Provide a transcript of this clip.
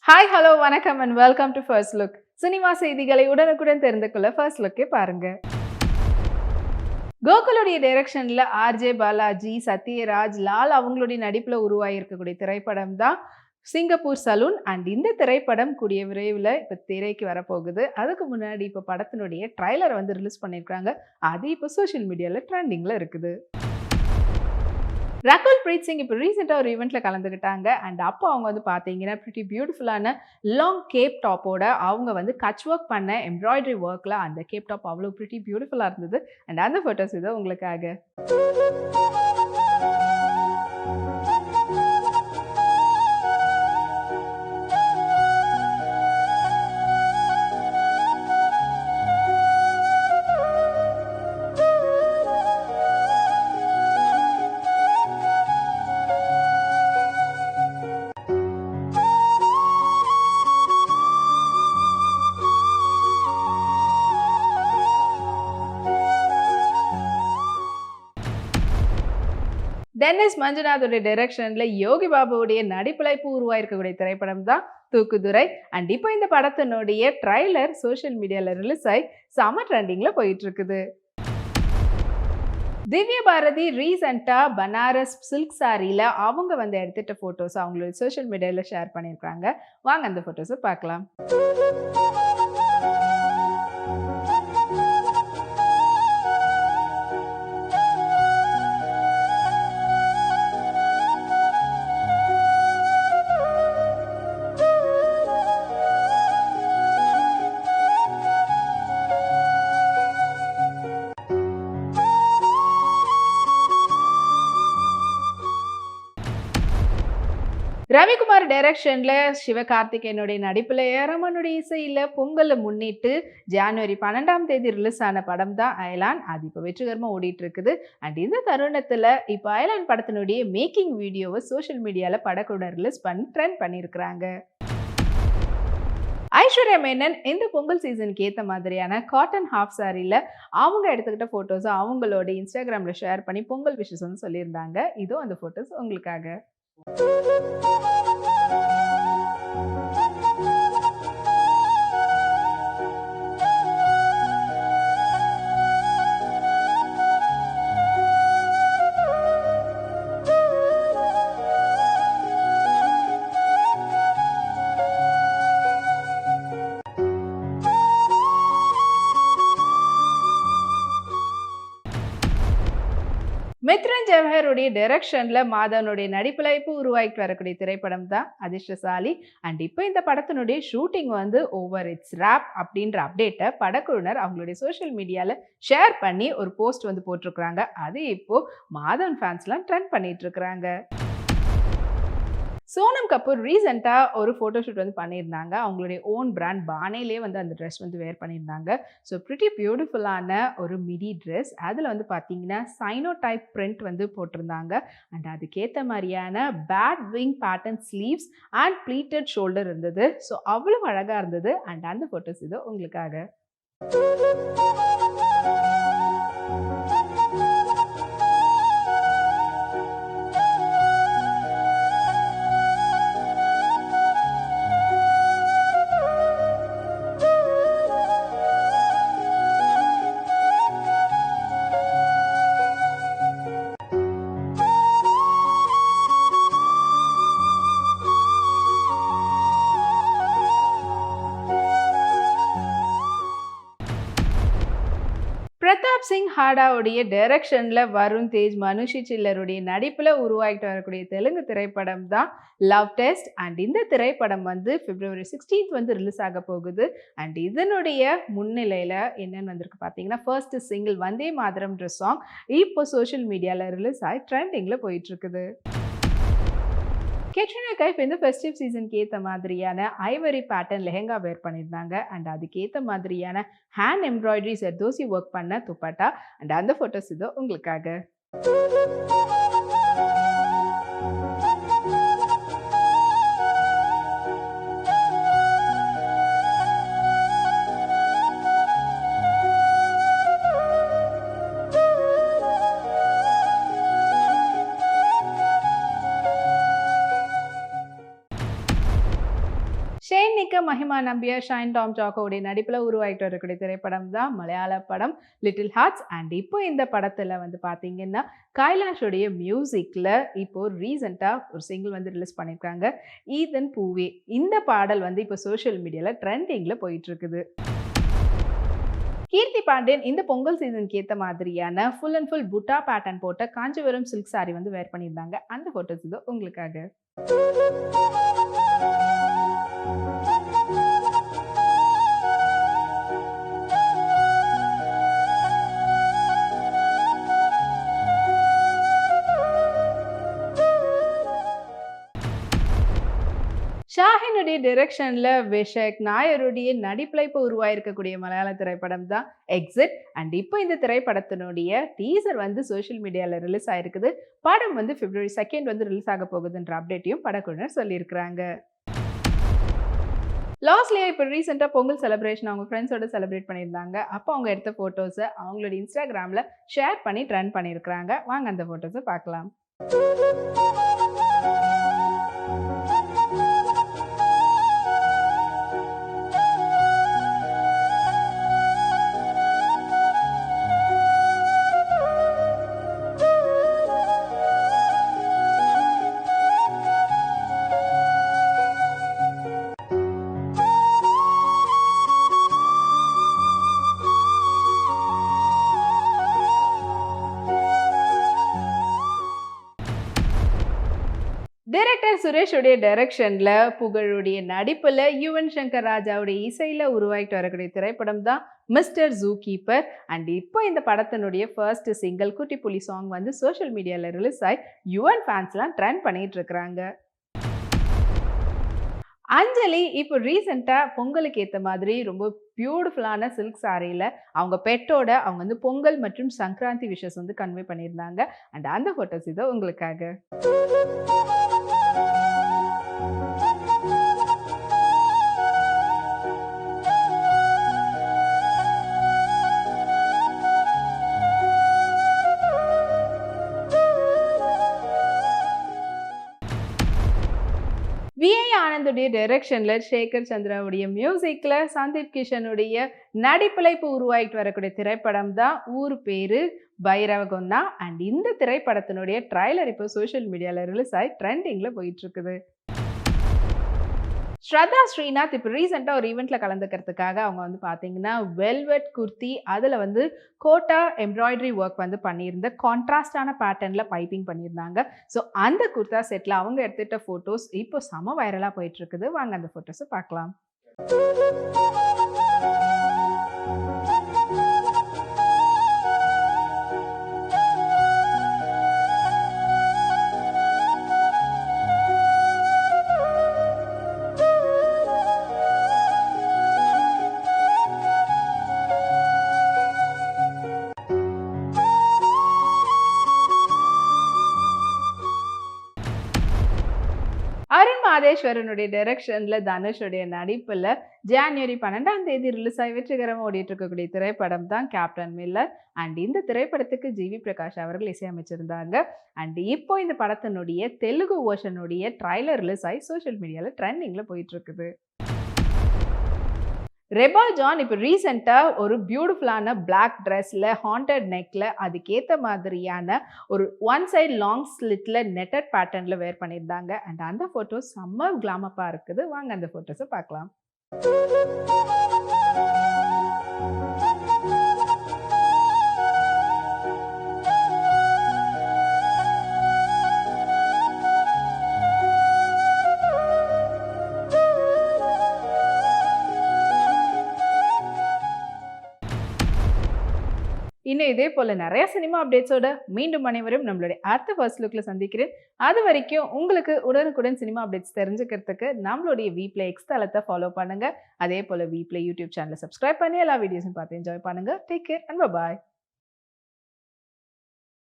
Hi, hello, வணக்கம் and welcome to first look. Cinema செய்திகளை உடனுக்குடன் தெரிந்து கொள்ள ஃபர்ஸ்ட் லுக்கே பாருங்க. கோகுலுடைய டைரக்ஷன்ல ஆர்ஜே பாலாஜி, சத்யராஜ், லால் அவங்களுடைய நடிப்புல உருவாகியிருக்கக்கூடிய திரைப்படம் தான் சிங்கப்பூர் சலூன். அண்ட் இந்த திரைப்படம் கூடிய விரைவில் இப்போ திரைக்கு வரப்போகுது. அதுக்கு முன்னாடி இப்போ படத்தினுடைய ட்ரைலரை வந்து ரிலீஸ் பண்ணியிருக்காங்க. அது இப்போ சோஷியல் மீடியாவில் ட்ரெண்டிங்கில் இருக்குது. ரகுல் பிரீத் சிங் இப்போ ரீசெண்டாக ஒரு ஈவெண்ட்டில் கலந்துக்கிட்டாங்க. அண்ட் அப்போ அவங்க வந்து பார்த்தீங்கன்னா பிரிட்டி பியூட்டிஃபுல்லான லாங் கேப் டாப்போட அவங்க வந்து கட்ச் ஒர்க் பண்ண எம்ப்ராய்டரி ஒர்க்கில் அந்த கேப் டாப் அவ்வளோ பிரிட்டி பியூட்டிஃபுல்லாக இருந்தது. அண்ட் அந்த ஃபோட்டோஸ் இதை உங்களுக்காக. டென்னிஸ் மஞ்சுநாதோட டைரக்ஷன்ல யோகி பாபுவுடைய நடிப்புல இப்போ உருவாயிருக்கக்கூடிய திரைப்படம் தான் தூக்குதுரை. அண்ட் இப்போ இந்த படத்தினுடைய ட்ரைலர் சோஷியல் மீடியால ரிலீஸ் ஆகி செம ட்ரெண்டிங்ல போயிட்டு இருக்குது. திவ்ய பாரதி ரீசெண்டா பனாரஸ் சில்க் சாரியில அவங்க வந்து எடுத்துட்ட போட்டோஸ் அவங்களோட சோஷியல் மீடியால ஷேர் பண்ணியிருக்காங்க. வாங்க அந்த போட்டோஸை பார்க்கலாம். ரவிக்குமார் டைரக்ஷன்ல சிவகார்த்திகேயனுடைய நடிப்புல ஏரமனுடைய இசையில பொங்கலை முன்னிட்டு ஜனவரி 12ஆம் தேதி ரிலீஸ் ஆன படம் தான் அயலான். அது இப்போ வெற்றிகரமா ஓடிட்டு இருக்குது. அண்ட் இந்த தருணத்துல இப்போ அயலான் படத்தினுடைய மேக்கிங் வீடியோவை சோஷியல் மீடியால படக்குழு ரிலீஸ் பண்ணி ட்ரெண்ட் பண்ணியிருக்கிறாங்க. ஐஸ்வர்யா மேனன் இந்த பொங்கல் சீசனுக்கு ஏற்ற மாதிரியான காட்டன் ஹாஃப் சாரியில் அவங்க எடுத்துக்கிட்ட ஃபோட்டோஸை அவங்களோட இன்ஸ்டாகிராமில் ஷேர் பண்ணி பொங்கல் விஷஸ் வந்து சொல்லியிருந்தாங்க. இதோ அந்த ஃபோட்டோஸ் உங்களுக்காக. மித்ரன் ஜவஹருடைய டைரக்ஷன்ல மாதவனுடைய நடிப்புல இப்போ உருவாக்கிட்டு வரக்கூடிய திரைப்படம் தான் அதிர்ஷ்டசாலி. அண்ட் இப்போ இந்த படத்தினுடைய ஷூட்டிங் வந்து ஓவர் இட்ஸ் ரேப் அப்படின்ற அப்டேட்டை படக்குழுவினர் அவங்களுடைய சோஷியல் மீடியால ஷேர் பண்ணி ஒரு போஸ்ட் வந்து போட்டிருக்கிறாங்க. அது இப்போ மாதவன் ஃபேன்ஸ்லாம் ட்ரெண்ட் பண்ணிட்டு இருக்கிறாங்க. சோனம் கபூர் ரீசெண்டாக ஒரு ஃபோட்டோஷூட் வந்து பண்ணியிருந்தாங்க. அவங்களுடைய ஓன் பிராண்ட் பானேலே வந்து அந்த ட்ரெஸ் வந்து வேர் பண்ணியிருந்தாங்க. ஸோ ப்ரிட்டி பியூட்டிஃபுல்லான ஒரு மிடி ட்ரெஸ். அதில் வந்து பார்த்தீங்கன்னா சைனோ டைப் பிரிண்ட் வந்து போட்டிருந்தாங்க. அண்ட் அதுக்கேற்ற மாதிரியான bat wing pattern sleeves and pleated shoulder இருந்தது. ஸோ அவ்வளோ அழகாக இருந்தது. அண்ட் அந்த ஃபோட்டோஸ் இது உங்களுக்காக. பிரதாப் சிங் ஹாடாவுடைய டைரக்ஷன்ல வருண் தேஜ், மனுஷி சில்லருடைய நடிப்புல உருவாகிட்டு வரக்கூடிய தெலுங்கு திரைப்படம் தான் லவ் டெஸ்ட். அண்ட் இந்த திரைப்படம் வந்து February 16th வந்து ரிலீஸ் ஆக போகுது. அண்ட் இதனுடைய முன்னிலையில என்னன்னு வந்திருக்கு பார்த்தீங்கன்னா ஃபர்ஸ்ட் சிங்கிள் வந்தே மாதரம்ன்ற சாங் இப்போ சோஷியல் மீடியால ரிலீஸ் ஆகி ட்ரெண்டிங்ல போயிட்டு இருக்குது. கேட்ரினா கைஃப் இந்த ஃபெஸ்டிவ் சீசனுக்கு ஏற்ற மாதிரியான ஐவரி பேட்டர்ன் லெஹெங்கா வேர் பண்ணியிருந்தாங்க. அண்ட் அதுக்கேற்ற மாதிரியான ஹேண்ட் எம்ப்ராய்டரி ஜர்தோசி ஒர்க் பண்ண துப்பட்டா. அண்ட் அந்த ஃபோட்டோஸ் இதோ உங்களுக்காக. ஷேன் நிக்க, மஹிமா நம்பியார், ஷைன் டாம் சாக்கோவுடைய நடிப்புல உருவாகிட்டு வரக்கூடிய திரைப்படம் தான் மலையாள படம் லிட்டில் ஹார்ட்ஸ். அண்ட் இப்போ இந்த படத்துல வந்து பார்த்தீங்கன்னா, கைலாஷோடைய மியூசிக்ல இப்போ ரீசென்ட்டா ஒரு சிங்கிள் வந்து ரிலீஸ் பண்ணியிருக்காங்க. ஈதன் பூவே. இந்த பாடல் வந்து இப்போ சோஷியல் மீடியால ட்ரெண்டிங்ல போயிட்டு இருக்குது. கீர்த்தி பாண்டியன் இந்த பொங்கல் சீசனுக்கு ஏத்த மாதிரியான ஃபுல் அண்ட் ஃபுல் புட்டா பேட்டர்ன் போட்ட காஞ்சிபுரம் சில்க் சாரி வந்து வேர் பண்ணியிருந்தாங்க. அந்த ஃபோட்டோஸ் இதோ உங்களுக்காக. ஷாஹினுடைய டைரக்ஷன்ல விஷக் நாயருடைய நடிப்புல இப்போ உருவாயிருக்கக்கூடிய மலையாள திரைப்படம் தான் எக்ஸிட். அண்ட் இப்போ இந்த திரைப்படத்தினுடைய டீசர் வந்து சோஷியல் மீடியால ரிலீஸ் ஆயிருக்குது. படம் வந்து February 2 வந்து ரிலீஸ் ஆக போகுதுன்ற அப்டேட்டையும் படக்குழுவினர் சொல்லியிருக்கிறாங்க. லாஸ்ட்லியா இப்போ ரீசெண்டா பொங்கல் செலிப்ரேஷன் அவங்க ஃப்ரெண்ட்ஸோட செலிப்ரேட் பண்ணியிருந்தாங்க. அப்போ அவங்க எடுத்த ஃபோட்டோஸை அவங்களோட இன்ஸ்டாகிராமில் ஷேர் பண்ணி ட்ரெண்ட் பண்ணியிருக்கிறாங்க. வாங்க அந்த ஃபோட்டோஸை பார்க்கலாம். டைரக்டர் சுரேஷுடைய டைரக்ஷன்ல புகழுடைய நடிப்புல யுவன் சங்கர் ராஜாவுடைய இசையில உருவாகிட்டு வரக்கூடிய திரைப்படம் தான் மிஸ்டர் ஜூ கீப்பர். அண்ட் இப்போ இந்த படத்தினுடைய ஃபர்ஸ்ட் சிங்கிள் குட்டி புலி சாங் வந்து சோஷியல் மீடியால ரிலீஸ் ஆகி யுவன் ஃபேன்ஸ்லாம் ட்ரெண்ட் பண்ணிட்டு இருக்கிறாங்க. அஞ்சலி இப்போ ரீசெண்டா பொங்கலுக்கு ஏற்ற மாதிரி ரொம்ப பியூட்டிஃபுல்லான சில்க் சாரியில அவங்க பெட்டோட அவங்க வந்து பொங்கல் மற்றும் சங்கராந்தி விஷஸ் வந்து கன்வே பண்ணியிருந்தாங்க. அண்ட் அந்த ஃபோட்டோஸ் இதோ உங்களுக்காக. விஐ ஆனந்துடைய டைரக்ஷன்ல சேகர் சந்திராவுடைய மியூசிக்ல சந்தீப் கிஷனுடைய நடிப்புல இப்போ உருவாகிட்டு வரக்கூடிய திரைப்படம் தான் ஊர் பேரு பைரவகொன்னா. அண்ட் இந்த திரைப்படத்தினுடைய ட்ரைலர் இப்போ சோஷியல் மீடியால ரிலீஸ் ஆகி ட்ரெண்டிங்ல போயிட்டு இருக்குது. ஸ்ரதா ஸ்ரீநாத் இப்போ ரீசெண்டாக ஒரு ஈவெண்ட்ல கலந்துக்கிறதுக்காக அவங்க வந்து பார்த்தீங்கன்னா வெல்வெட் குர்த்தி அதில் வந்து கோட்டா எம்ப்ராய்டரி ஒர்க் வந்து பண்ணியிருந்த கான்ட்ராஸ்டான பேட்டர்னில் பைப்பிங் பண்ணியிருந்தாங்க. ஸோ அந்த குர்தா செட்டில் அவங்க எடுத்துகிட்ட ஃபோட்டோஸ் இப்போ செம வைரலாக போயிட்டு இருக்குது. வாங்க அந்த ஃபோட்டோஸை பார்க்கலாம். அருண் மாதேஸ்வரனுடைய டைரக்ஷன்ல தனுஷுடைய நடிப்புல ஜனவரி 12 ரிலீஸ் ஆகி வெற்றிகரமாக ஓடிட்டு இருக்கக்கூடிய திரைப்படம் தான் கேப்டன் மில்லர். அண்ட் இந்த திரைப்படத்துக்கு ஜிவி பிரகாஷ் அவர்கள் இசையமைச்சிருந்தாங்க. அண்ட் இப்போ இந்த படத்தினுடைய தெலுங்கு வெர்ஷனுடைய ட்ரைலர் ரிலீஸ் ஆகி சோஷியல் மீடியால ட்ரெண்டிங்ல போயிட்டு இருக்குது. ரெபா ஜான் இப்போ ரீசெண்டாக ஒரு பியூட்டிஃபுல்லான பிளாக் ட்ரெஸ்ஸில் ஹாண்டட் நெக்கில் அதுக்கேற்ற மாதிரியான ஒரு ஒன் சைட் லாங் ஸ்லிட்டில் நெட்டட் பேட்டர்னில் வேர் பண்ணியிருந்தாங்க. அண்ட் அந்த ஃபோட்டோஸ் செம்ம கிளாமப்பாக இருக்குது. வாங்க அந்த ஃபோட்டோஸை பார்க்கலாம். இன்னும் இதே போல நிறைய சினிமா அப்டேட்ஸோட மீண்டும் அனைவரும் நம்மளுடைய அடுத்த ஃபர்ஸ்ட் லுக்ல சந்திக்கிறேன். அது வரைக்கும் உங்களுக்கு உடனுக்குடன் சினிமா அப்டேட்ஸ் தெரிஞ்சுக்கிறதுக்கு நம்மளுடைய வீப்ளே எக்ஸ் தளத்தை ஃபாலோ பண்ணுங்க. அதே போல வீப்ளே யூடியூப் சேனலை சப்ஸ்கிரைப் பண்ணி எல்லா வீடியோஸும் பார்த்து என்ஜாய் பண்ணுங்க. Take care and bye.